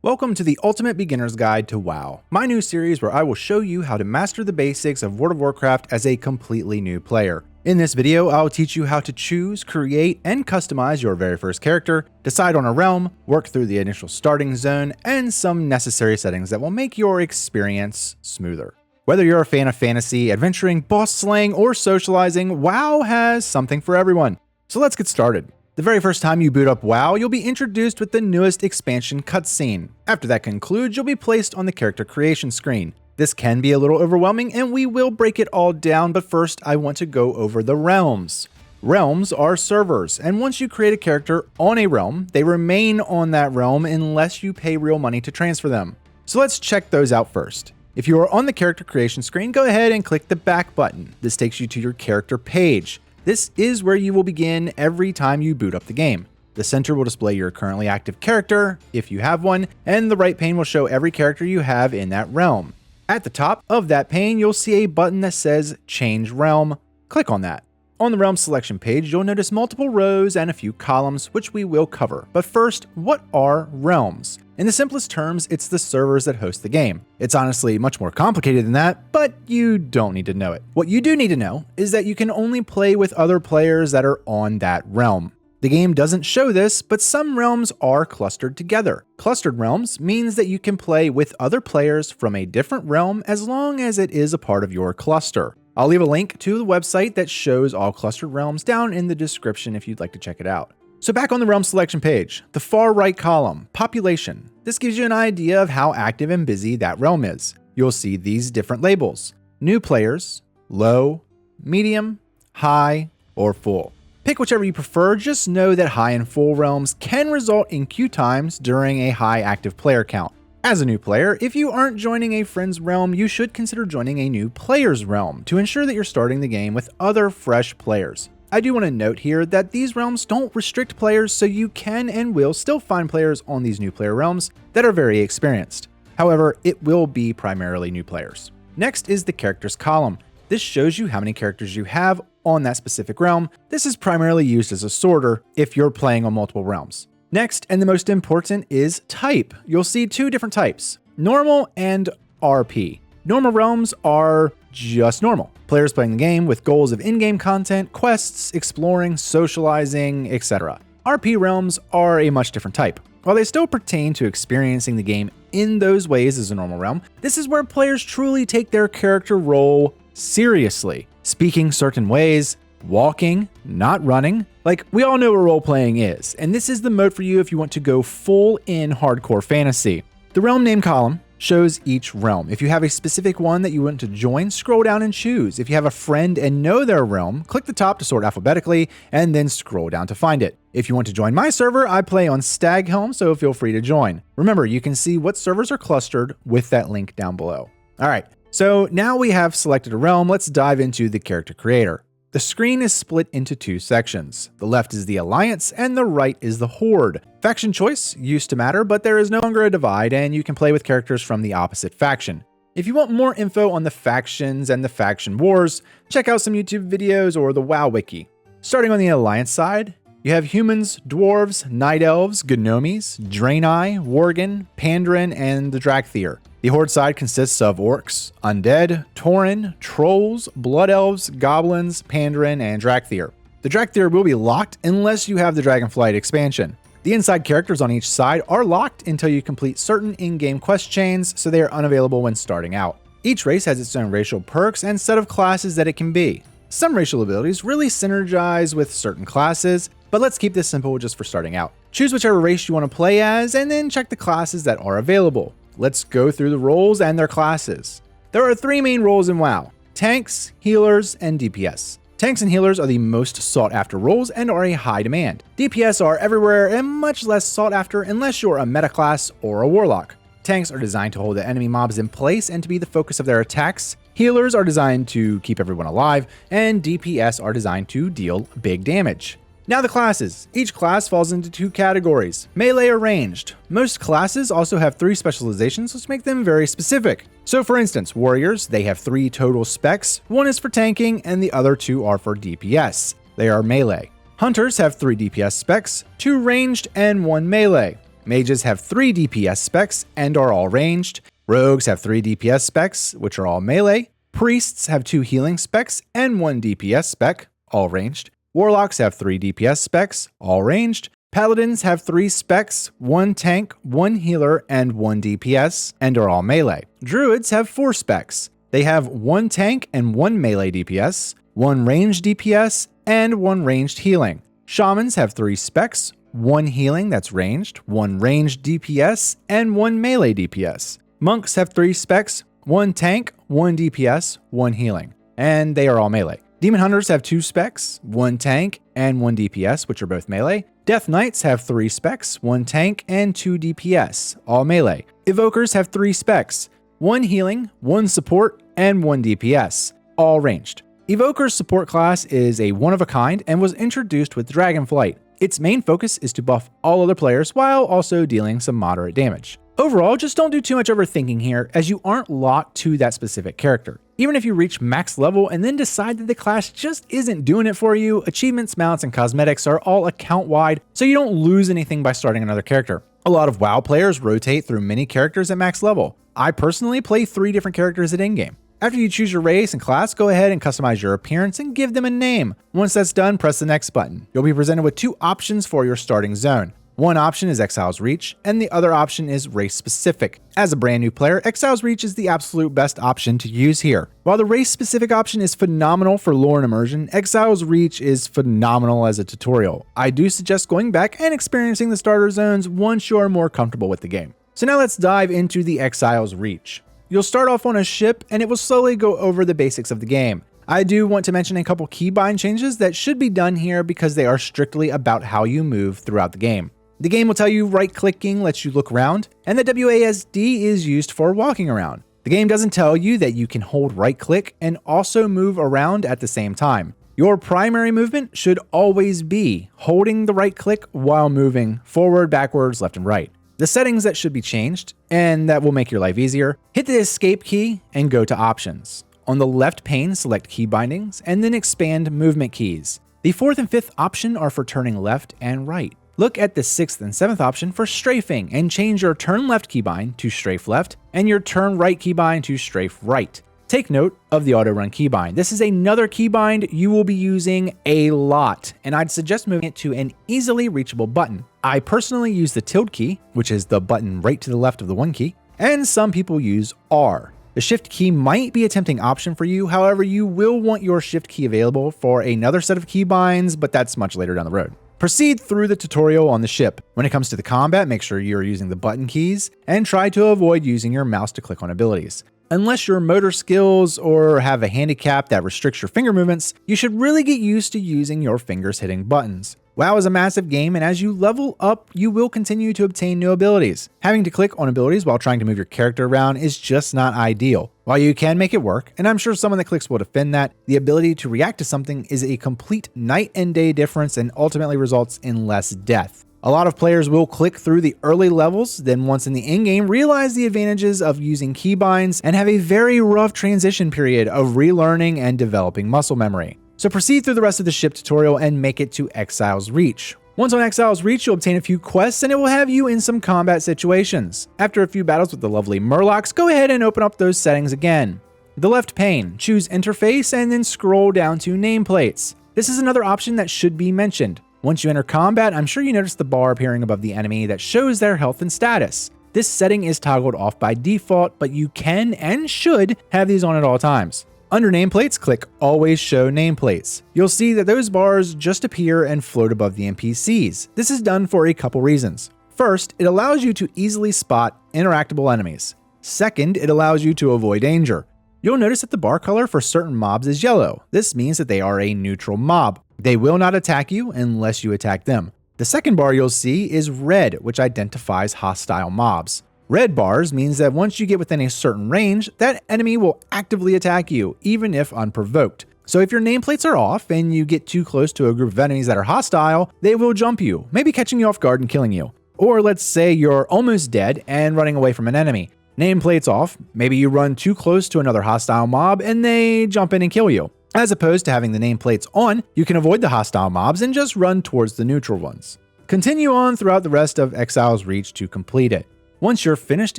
Welcome to the Ultimate Beginner's Guide to WoW, my new series where I will show you how to master the basics of World of Warcraft as a completely new player. In this video, I'll teach you how to choose, create, and customize your very first character, decide on a realm, work through the initial starting zone, and some necessary settings that will make your experience smoother. Whether you're a fan of fantasy, adventuring, boss slaying, or socializing, WoW has something for everyone. So let's get started. The very first time you boot up WoW, you'll be introduced with the newest expansion cutscene. After that concludes, you'll be placed on the character creation screen. This can be a little overwhelming, and we will break it all down, but first I want to go over the realms. Realms are servers, and once you create a character on a realm, they remain on that realm unless you pay real money to transfer them. So let's check those out first. If you are on the character creation screen, go ahead and click the back button. This takes you to your character page. This is where you will begin every time you boot up the game. The center will display your currently active character, if you have one, and the right pane will show every character you have in that realm. At the top of that pane, you'll see a button that says Change Realm. Click on that. On the realm selection page, you'll notice multiple rows and a few columns, which we will cover. But first, what are realms? In the simplest terms, it's the servers that host the game. It's honestly much more complicated than that, but you don't need to know it. What you do need to know is that you can only play with other players that are on that realm. The game doesn't show this, but some realms are clustered together. Clustered realms means that you can play with other players from a different realm as long as it is a part of your cluster. I'll leave a link to the website that shows all clustered realms down in the description if you'd like to check it out. So back on the realm selection page, the far right column, population. This gives you an idea of how active and busy that realm is. You'll see these different labels: new players, low, medium, high, or full. Pick whichever you prefer, just know that high and full realms can result in queue times during a high active player count. As a new player, if you aren't joining a friend's realm, you should consider joining a new player's realm to ensure that you're starting the game with other fresh players. I do want to note here that these realms don't restrict players, so you can and will still find players on these new player realms that are very experienced. However, it will be primarily new players. Next is the characters column. This shows you how many characters you have on that specific realm. This is primarily used as a sorter if you're playing on multiple realms. Next, and the most important, is type. You'll see two different types, normal and RP. Normal realms are just normal. Players playing the game with goals of in-game content, quests, exploring, socializing, etc. RP realms are a much different type. While they still pertain to experiencing the game in those ways as a normal realm, this is where players truly take their character role seriously, speaking certain ways, walking, not running. Like, we all know what role-playing is, and this is the mode for you if you want to go full in hardcore fantasy. The realm name column shows each realm. If you have a specific one that you want to join, scroll down and choose. If you have a friend and know their realm, click the top to sort alphabetically, and then scroll down to find it. If you want to join my server, I play on Staghelm, so feel free to join. Remember, you can see what servers are clustered with that link down below. All right, so now we have selected a realm, let's dive into the character creator. The screen is split into two sections. The left is the Alliance and the right is the Horde. Faction choice used to matter, but there is no longer a divide and you can play with characters from the opposite faction. If you want more info on the factions and the faction wars, check out some YouTube videos or the WoW wiki. Starting on the Alliance side, you have humans, dwarves, night elves, gnomies, Draenei, Worgen, Pandaren, and the Drakthir. The Horde side consists of orcs, undead, tauren, trolls, blood elves, goblins, Pandaren, and Drakthir. The Drakthir will be locked unless you have the Dragonflight expansion. The inside characters on each side are locked until you complete certain in-game quest chains, so they are unavailable when starting out. Each race has its own racial perks and set of classes that it can be. Some racial abilities really synergize with certain classes, but let's keep this simple just for starting out. Choose whichever race you want to play as, and then check the classes that are available. Let's go through the roles and their classes. There are three main roles in WoW: tanks, healers, and DPS. Tanks and healers are the most sought after roles and are a high demand. DPS are everywhere and much less sought after unless you're a meta class or a warlock. Tanks are designed to hold the enemy mobs in place and to be the focus of their attacks. Healers are designed to keep everyone alive, and DPS are designed to deal big damage. Now the classes. Each class falls into two categories, melee or ranged. Most classes also have 3 specializations, which make them very specific. So for instance, warriors, they have 3 total specs. One is for tanking and the other 2 are for DPS. They are melee. Hunters have 3 DPS specs, 2 ranged and 1 melee. Mages have 3 DPS specs and are all ranged. Rogues have 3 DPS specs, which are all melee. Priests have 2 healing specs and 1 DPS spec, all ranged. Warlocks have 3 DPS specs, all ranged. Paladins have 3 specs, 1 tank, 1 healer, and 1 DPS, and are all melee. Druids have 4 specs. They have 1 tank and 1 melee DPS, 1 ranged DPS, and 1 ranged healing. Shamans have 3 specs, 1 healing that's ranged, 1 ranged DPS, and 1 melee DPS. Monks have 3 specs, 1 tank, 1 DPS, 1 healing, and they are all melee. Demon Hunters have 2 specs, 1 tank, and 1 DPS, which are both melee. Death Knights have 3 specs, 1 tank, and 2 DPS, all melee. Evokers have 3 specs, 1 healing, 1 support, and 1 DPS, all ranged. Evoker's support class is a one-of-a-kind and was introduced with Dragonflight. Its main focus is to buff all other players while also dealing some moderate damage. Overall, just don't do too much overthinking here, as you aren't locked to that specific character. Even if you reach max level and then decide that the class just isn't doing it for you, achievements, mounts, and cosmetics are all account-wide, so you don't lose anything by starting another character. A lot of WoW players rotate through many characters at max level. I personally play 3 different characters at endgame. After you choose your race and class, go ahead and customize your appearance and give them a name. Once that's done, press the next button. You'll be presented with 2 options for your starting zone. One option is Exile's Reach, and the other option is race-specific. As a brand new player, Exile's Reach is the absolute best option to use here. While the race-specific option is phenomenal for lore and immersion, Exile's Reach is phenomenal as a tutorial. I do suggest going back and experiencing the starter zones once you're more comfortable with the game. So now let's dive into the Exile's Reach. You'll start off on a ship, and it will slowly go over the basics of the game. I do want to mention a couple keybind changes that should be done here because they are strictly about how you move throughout the game. The game will tell you right-clicking lets you look around, and the WASD is used for walking around. The game doesn't tell you that you can hold right-click and also move around at the same time. Your primary movement should always be holding the right-click while moving forward, backwards, left, and right. The settings that should be changed, and that will make your life easier, hit the escape key and go to options. On the left pane, select key bindings, and then expand movement keys. The 4th and 5th option are for turning left and right. Look at the 6th and 7th option for strafing and change your turn left keybind to strafe left and your turn right keybind to strafe right. Take note of the auto run keybind. This is another keybind you will be using a lot, and I'd suggest moving it to an easily reachable button. I personally use the tilde key, which is the button right to the left of the 1 key, and some people use R. The shift key might be a tempting option for you, however, you will want your shift key available for another set of keybinds, but that's much later down the road. Proceed through the tutorial on the ship. When it comes to the combat, make sure you're using the button keys and try to avoid using your mouse to click on abilities. Unless your motor skills or have a handicap that restricts your finger movements, you should really get used to using your fingers hitting buttons. WoW is a massive game, and as you level up, you will continue to obtain new abilities. Having to click on abilities while trying to move your character around is just not ideal. While you can make it work, and I'm sure someone that clicks will defend that, the ability to react to something is a complete night and day difference and ultimately results in less death. A lot of players will click through the early levels, then once in the endgame realize the advantages of using keybinds and have a very rough transition period of relearning and developing muscle memory. So proceed through the rest of the ship tutorial and make it to Exile's Reach. Once on Exile's Reach, you'll obtain a few quests and it will have you in some combat situations. After a few battles with the lovely Murlocs, go ahead and open up those settings again. The left pane, choose Interface and then scroll down to Nameplates. This is another option that should be mentioned. Once you enter combat, I'm sure you notice the bar appearing above the enemy that shows their health and status. This setting is toggled off by default, but you can and should have these on at all times. Under nameplates, click Always Show Nameplates. You'll see that those bars just appear and float above the NPCs. This is done for a couple reasons. First, it allows you to easily spot interactable enemies. Second, it allows you to avoid danger. You'll notice that the bar color for certain mobs is yellow. This means that they are a neutral mob. They will not attack you unless you attack them. The second bar you'll see is red, which identifies hostile mobs. Red bars means that once you get within a certain range, that enemy will actively attack you, even if unprovoked. So if your nameplates are off and you get too close to a group of enemies that are hostile, they will jump you, maybe catching you off guard and killing you. Or let's say you're almost dead and running away from an enemy. Nameplates off, maybe you run too close to another hostile mob and they jump in and kill you. As opposed to having the nameplates on, you can avoid the hostile mobs and just run towards the neutral ones. Continue on throughout the rest of Exile's Reach to complete it. Once you're finished,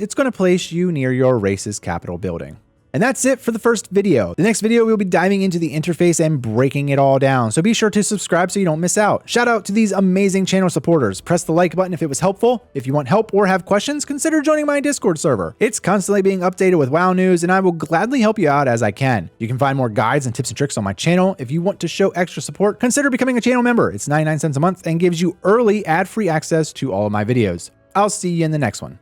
it's going to place you near your race's capital building. And that's it for the first video. The next video, we'll be diving into the interface and breaking it all down, so be sure to subscribe so you don't miss out. Shout out to these amazing channel supporters. Press the like button if it was helpful. If you want help or have questions, consider joining my Discord server. It's constantly being updated with WoW news, and I will gladly help you out as I can. You can find more guides and tips and tricks on my channel. If you want to show extra support, consider becoming a channel member. It's 99 cents a month and gives you early ad-free access to all of my videos. I'll see you in the next one.